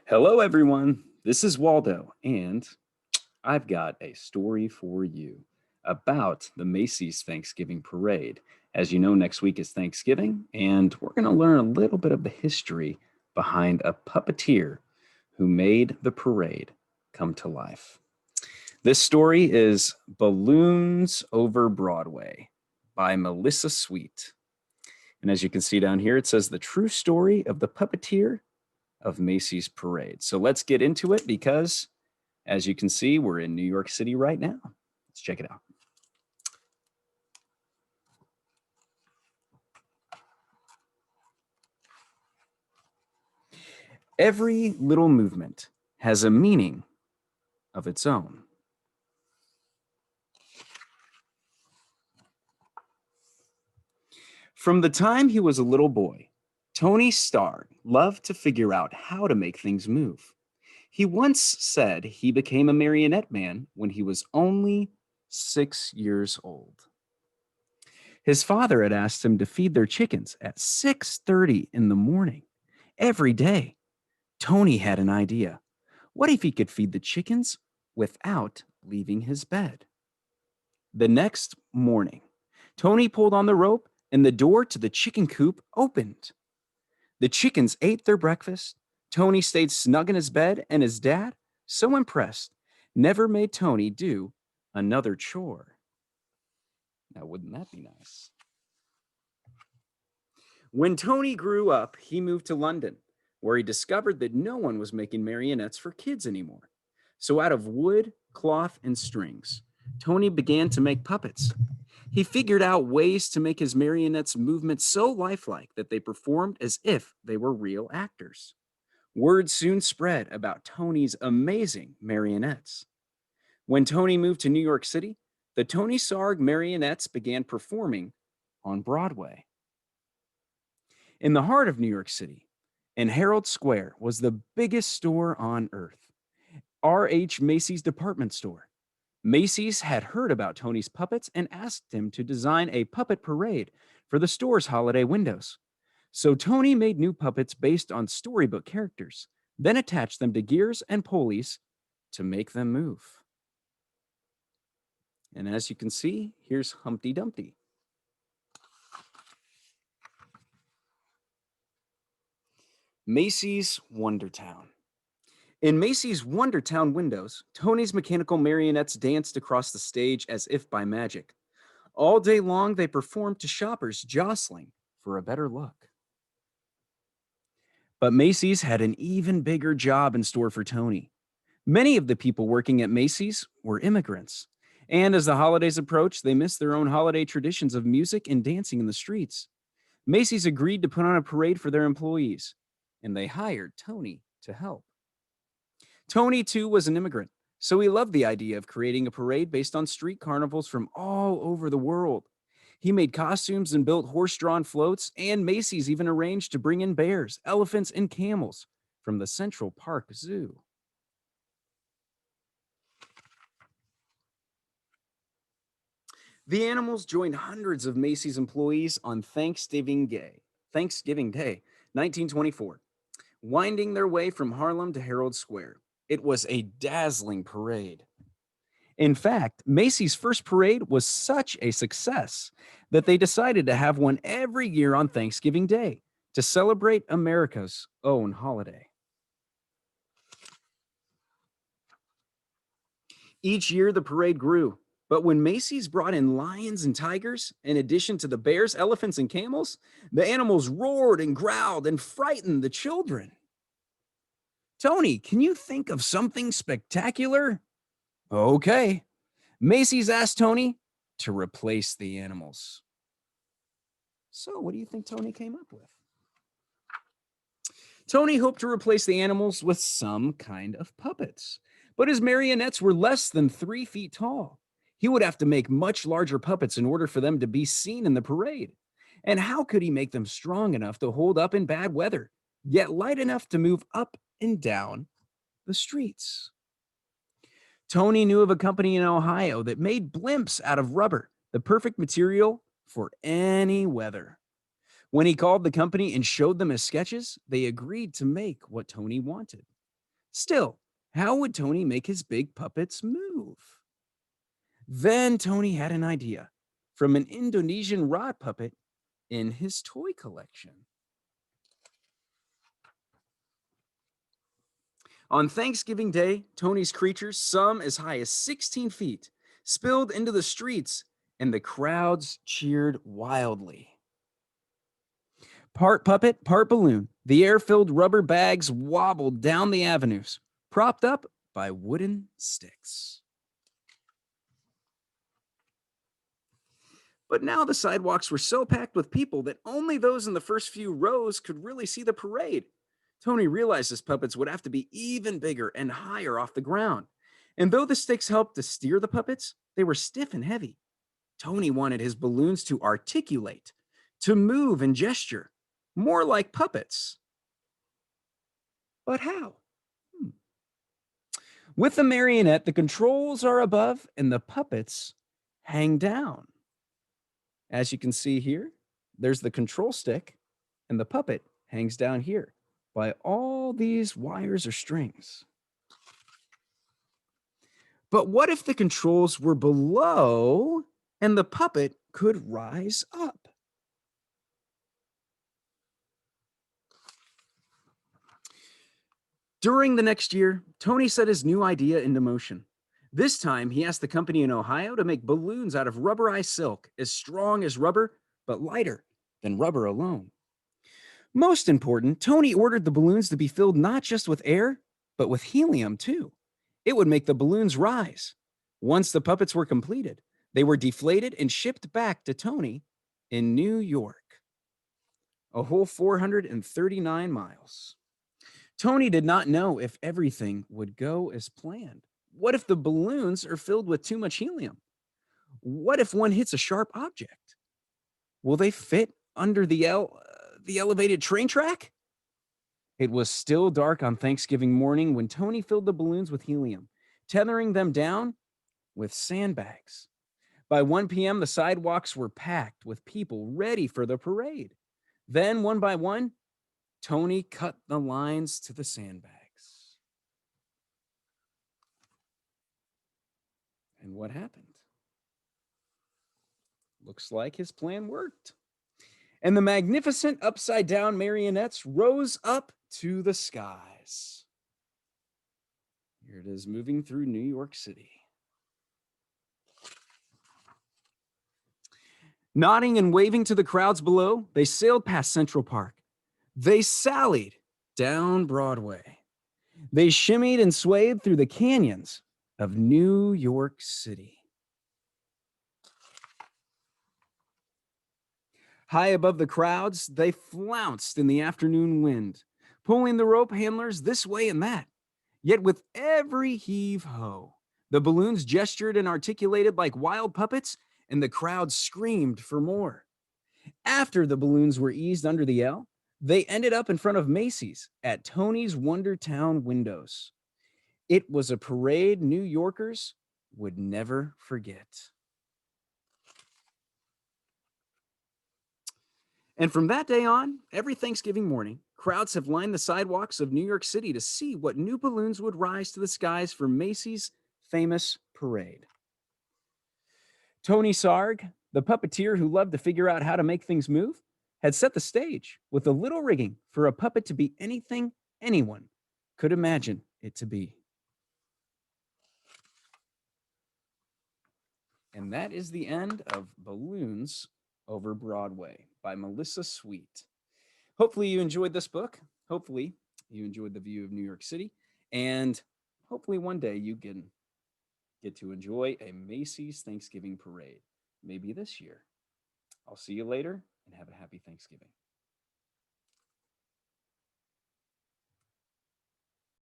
Hello, everyone. This is Waldo, and I've got a story for you about the Macy's Thanksgiving Parade. As you know, next week is Thanksgiving, and we're going to learn a little bit of the history behind a puppeteer who made the parade come to life. This story is Balloons Over Broadway by Melissa Sweet. And as you can see down here, it says the true story of the puppeteer of Macy's Parade. So let's get into it because, as you can see, we're in New York City right now. Let's check it out. Every little movement has a meaning of its own. From the time he was a little boy, Tony Sarg loved to figure out how to make things move. He once said he became a marionette man when he was only 6 years old. His father had asked him to feed their chickens at 6:30 in the morning every day. Tony had an idea. What if he could feed the chickens without leaving his bed? The next morning, Tony pulled on the rope and the door to the chicken coop opened. The chickens ate their breakfast. Tony stayed snug in his bed, and his dad, so impressed, never made Tony do another chore. Now, wouldn't that be nice? When Tony grew up, he moved to London, where he discovered that no one was making marionettes for kids anymore. So, out of wood, cloth, and strings, Tony began to make puppets. He figured out ways to make his marionettes' movements so lifelike that they performed as if they were real actors. Word soon spread about Tony's amazing marionettes. When Tony moved to New York City, the Tony Sarg marionettes began performing on Broadway. In the heart of New York City, in Herald Square, was the biggest store on earth, R.H. Macy's department store. Macy's had heard about Tony's puppets and asked him to design a puppet parade for the store's holiday windows. So Tony made new puppets based on storybook characters, then attached them to gears and pulleys to make them move. And as you can see, here's Humpty Dumpty. Macy's Wondertown. In Macy's Wondertown windows, Tony's mechanical marionettes danced across the stage as if by magic. All day long, they performed to shoppers jostling for a better look. But Macy's had an even bigger job in store for Tony. Many of the people working at Macy's were immigrants. And as the holidays approached, they missed their own holiday traditions of music and dancing in the streets. Macy's agreed to put on a parade for their employees, and they hired Tony to help. Tony, too, was an immigrant, so he loved the idea of creating a parade based on street carnivals from all over the world. He made costumes and built horse drawn floats, and Macy's even arranged to bring in bears, elephants, and camels from the Central Park Zoo. The animals joined hundreds of Macy's employees on Thanksgiving Day, 1924, winding their way from Harlem to Herald Square. It was a dazzling parade. In fact, Macy's first parade was such a success that they decided to have one every year on Thanksgiving Day to celebrate America's own holiday. Each year, the parade grew. But when Macy's brought in lions and tigers, in addition to the bears, elephants, and camels, the animals roared and growled and frightened the children. Tony, can you think of something spectacular? Okay. Macy's asked Tony to replace the animals. So, what do you think Tony came up with? Tony hoped to replace the animals with some kind of puppets, but his marionettes were less than 3 feet tall. He would have to make much larger puppets in order for them to be seen in the parade. And how could he make them strong enough to hold up in bad weather, yet light enough to move up and down the streets? Tony knew of a company in Ohio that made blimps out of rubber, the perfect material for any weather. When he called the company and showed them his sketches, they agreed to make what Tony wanted. Still, how would Tony make his big puppets move? Then Tony had an idea from an Indonesian rod puppet in his toy collection. On Thanksgiving Day, Tony's creatures, some as high as 16 feet, spilled into the streets, and the crowds cheered wildly. Part puppet, part balloon, the air filled rubber bags wobbled down the avenues, propped up by wooden sticks. But now the sidewalks were so packed with people that only those in the first few rows could really see the parade. Tony realized his puppets would have to be even bigger and higher off the ground. And though the sticks helped to steer the puppets, they were stiff and heavy. Tony wanted his balloons to articulate, to move and gesture, more like puppets. But how? Hmm. With the marionette, the controls are above and the puppets hang down. As you can see here, there's the control stick, and the puppet hangs down here by all these wires or strings. But what if the controls were below and the puppet could rise up? During the next year, Tony set his new idea into motion. This time, he asked the company in Ohio to make balloons out of rubberized silk, as strong as rubber, but lighter than rubber alone. Most important, Tony ordered the balloons to be filled not just with air, but with helium too. It would make the balloons rise. Once the puppets were completed, they were deflated and shipped back to Tony in New York, a whole 439 miles. Tony did not know if everything would go as planned. What if the balloons are filled with too much helium? What if one hits a sharp object? Will they fit under the elevated train track? It was still dark on Thanksgiving morning when Tony filled the balloons with helium, tethering them down with sandbags. By 1 p.m., the sidewalks were packed with people ready for the parade. Then, one by one, Tony cut the lines to the sandbags. And what happened? Looks like his plan worked. And the magnificent upside down marionettes rose up to the skies. Here it is moving through New York City. Nodding and waving to the crowds below, they sailed past Central Park. They sallied down Broadway. They shimmied and swayed through the canyons of New York City. High above the crowds, they flounced in the afternoon wind, pulling the rope handlers this way and that. Yet with every heave-ho, the balloons gestured and articulated like wild puppets, and the crowd screamed for more. After the balloons were eased under the L, they ended up in front of Macy's at Tony's Wondertown windows. It was a parade New Yorkers would never forget. And from that day on, every Thanksgiving morning, crowds have lined the sidewalks of New York City to see what new balloons would rise to the skies for Macy's famous parade. Tony Sarg, the puppeteer who loved to figure out how to make things move, had set the stage with a little rigging for a puppet to be anything anyone could imagine it to be. And that is the end of Balloons Over Broadway by Melissa Sweet. Hopefully you enjoyed this book. Hopefully you enjoyed the view of New York City. And hopefully one day you can get to enjoy a Macy's Thanksgiving parade. Maybe this year. I'll see you later and have a happy Thanksgiving.